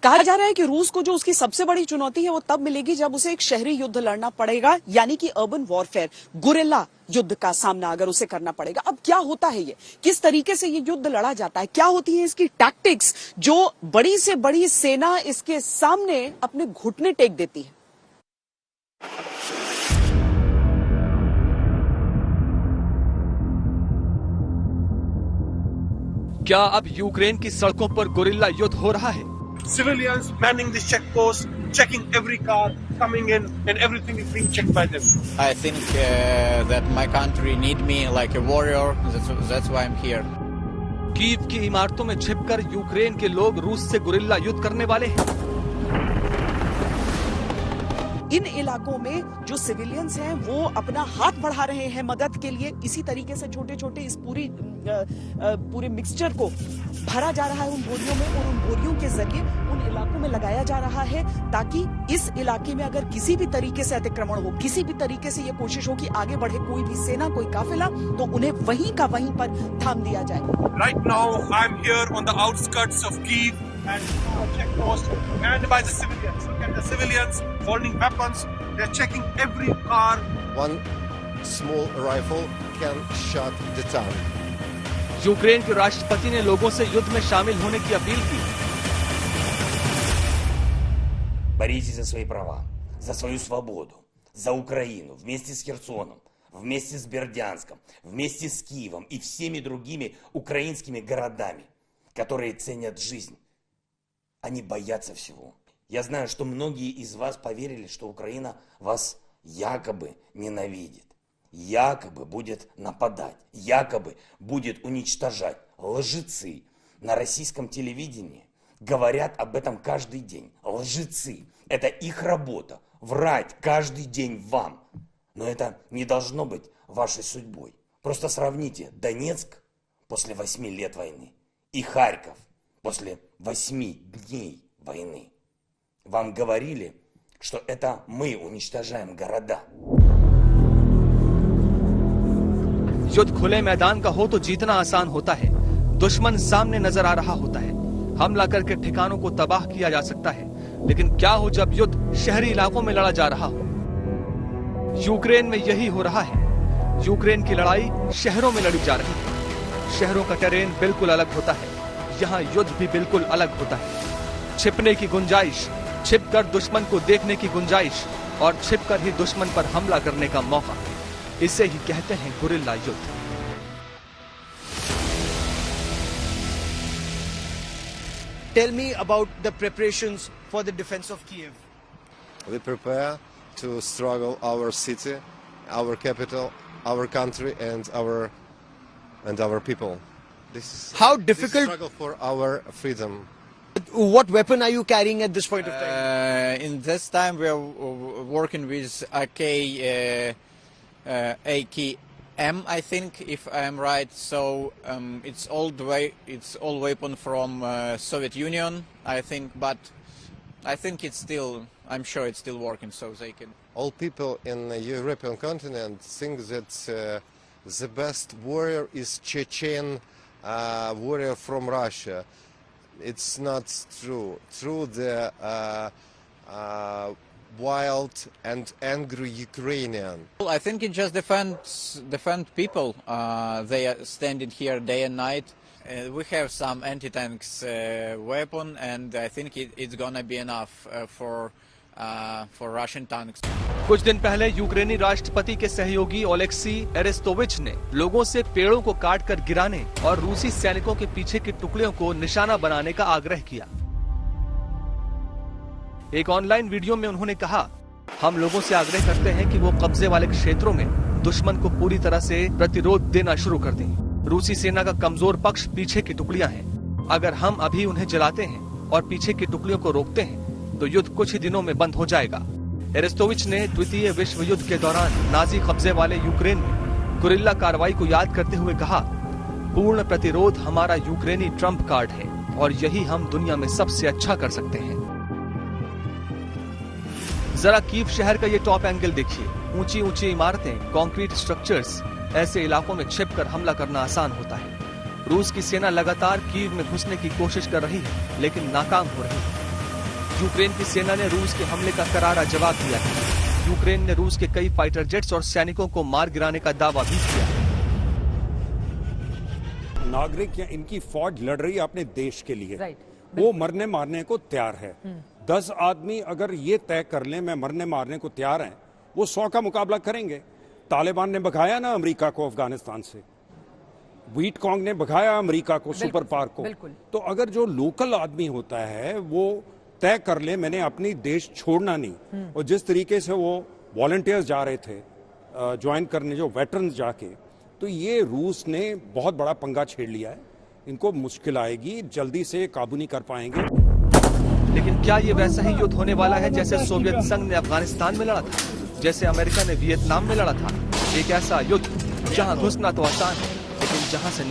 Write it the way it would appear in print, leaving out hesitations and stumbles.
कहा जा रहा है कि रूस को जो उसकी सबसे बड़ी चुनौती है वो तब मिलेगी जब उसे एक शहरी युद्ध लड़ना पड़ेगा, यानी कि अर्बन वॉरफेयर, गुरिल्ला युद्ध का सामना अगर उसे करना पड़ेगा। अब क्या होता है, ये किस तरीके से ये युद्ध लड़ा जाता है, क्या होती है इसकी टैक्टिक्स जो बड़ी से बड़ी सेना इसके सामने अपने घुटने टेक देती है। क्या अब यूक्रेन की सड़कों पर गुरिल्ला युद्ध हो रहा है? Civilians manning the checkpost, checking every car coming in, and everything is being checked by them. I think that my country need me like a warrior. That's why I'm here. Kyiv की इमारतों में छिपकर Ukraine के लोग रूस से guerrilla युद्ध करने वाले हैं। इन इलाकों में जो सिविलियंस हैं वो अपना हाथ बढ़ा रहे हैं मदद के लिए। इसी तरीके से छोटे छोटे इस पूरे मिक्सचर को भरा जा रहा है उन बोरियों में, और उन बोरियों के जरिए उन इलाकों में लगाया जा रहा है ताकि इस इलाके में अगर किसी भी तरीके से अतिक्रमण हो, किसी भी तरीके से ये कोशिश हो कि आगे बढ़े कोई भी सेना, कोई काफिला, तो उन्हें वहीं का वहीं पर थाम दिया जाए। Right now, I'm here on the outskirts of Kyiv, and a checkpost manned by the civilians. Look at the civilians holding weapons. They're checking every car. One small rifle can shut the town. Ukraine के राष्ट्रपति ने लोगों से युद्ध में शामिल होने की अपील की। Боритесь за свои права, за свою свободу, за Украину, вместе с Херсоном, вместе с Бердянском, вместе с Киевом и всеми другими украинскими городами, которые ценят жизнь. Они боятся всего. Я знаю, что многие из вас поверили, что Украина вас якобы ненавидит, якобы будет нападать, якобы будет уничтожать. Лжецы на российском телевидении говорят об этом каждый день. Лжецы. Это их работа. Врать каждый день вам. Но это не должно быть вашей судьбой. Просто сравните Донецк после 8 лет войны и Харьков после 8 дней войны. Вам говорили, что это мы уничтожаем города. युद्ध खुले मैदान का हो तो जीतना आसान होता है। दुश्मन सामने नजर आ रहा होता है, हमला करके ठिकानों को तबाह किया जा सकता है। लेकिन क्या हो जब युद्ध शहरी इलाकों में लड़ा जा रहा हो? यूक्रेन में यही हो रहा है। यूक्रेन की लड़ाई शहरों में लड़ी जा रही है। शहरों का टेरेन बिल्कुल अलग होता है, यहाँ युद्ध भी बिल्कुल अलग होता है। छिपने की गुंजाइश, छिपकर दुश्मन को देखने की गुंजाइश, और छिपकर ही दुश्मन पर हमला करने का मौका, इसे ही कहते हैं गुरिल्ला युद्ध। Tell me about the preparations for the defense of Kyiv. We prepare to struggle our city, our capital, our country, and our people. This is How difficult? This struggle for our freedom. What weapon are you carrying at this point of time? In this time we are working with AKM, I think, if I am right. So it's all weapon from Soviet Union, I think, but I think I'm sure it's still working, so they can. All people in the European continent think that the best warrior is Chechen warrior from Russia. It's not true. True, the wild and angry Ukrainian. I think it just defend people. They are standing here day and night. We have some anti-tanks weapon, and I think it's gonna be enough for Russian tanks. कुछ दिन पहले यूक्रेनी राष्ट्रपति के सहयोगी Oleksii एरेस्तोविच ने लोगों से पेड़ों को काटकर गिराने और रूसी सैनिकों के पीछे की टुकड़ियों को निशाना बनाने का आग्रह किया। एक ऑनलाइन वीडियो में उन्होंने कहा, हम लोगों से आग्रह करते हैं कि वो कब्जे वाले क्षेत्रों में दुश्मन को पूरी तरह से प्रतिरोध देना शुरू कर दें। रूसी सेना का कमजोर पक्ष पीछे की टुकड़ियां हैं। अगर हम अभी उन्हें जलाते हैं और पीछे की टुकड़ियों को रोकते हैं तो युद्ध कुछ ही दिनों में बंद हो जाएगा। एरेस्तोविच ने द्वितीय विश्व युद्ध के दौरान नाजी कब्जे वाले यूक्रेन में गुरिल्ला कार्रवाई को याद करते हुए कहा, पूर्ण प्रतिरोध हमारा यूक्रेनी ट्रम्प कार्ड है और यही हम दुनिया में सबसे अच्छा कर सकते हैं। जरा कीव शहर का ये टॉप एंगल देखिए। ऊंची ऊंची इमारतें, कंक्रीट स्ट्रक्चर्स, ऐसे इलाकों में छिपकर हमला करना आसान होता है। रूस की सेना लगातार कीव में घुसने की कोशिश कर रही है, लेकिन नाकाम हो रही है। यूक्रेन की सेना ने रूस के हमले का करारा जवाब दिया है। यूक्रेन ने रूस के कई फाइटर जेट्स और सैनिकों को मार गिराने का दावा भी किया। नागरिक या इनकी फौज लड़ रही है अपने देश के लिए, वो मरने मारने को तैयार है। 10 आदमी अगर ये तय कर लें मैं मरने मारने को तैयार हैं, वो 100 का मुकाबला करेंगे। तालिबान ने भगाया ना अमेरिका को अफगानिस्तान से, व्हीट कॉन्ग ने भगाया अमेरिका को, सुपर पावर को। तो अगर जो लोकल आदमी होता है वो तय कर ले मैंने अपनी देश छोड़ना नहीं, और जिस तरीके से वो वॉलंटियर्स जा रहे थे ज्वाइन करने, जो वेटरन्स जाके, तो ये रूस ने बहुत बड़ा पंगा छेड़ लिया है। इनको मुश्किल आएगी, जल्दी से काबू नहीं कर पाएंगे। लेकिन क्या ये वैसा ही युद्ध होने वाला है जैसे सोवियत संघ ने अफगानिस्तान में लड़ा था, जैसे अमेरिका ने वियतनाम में लड़ा था? एक ऐसा युद्ध जहां घुसना तो आसान है, लेकिन जहां से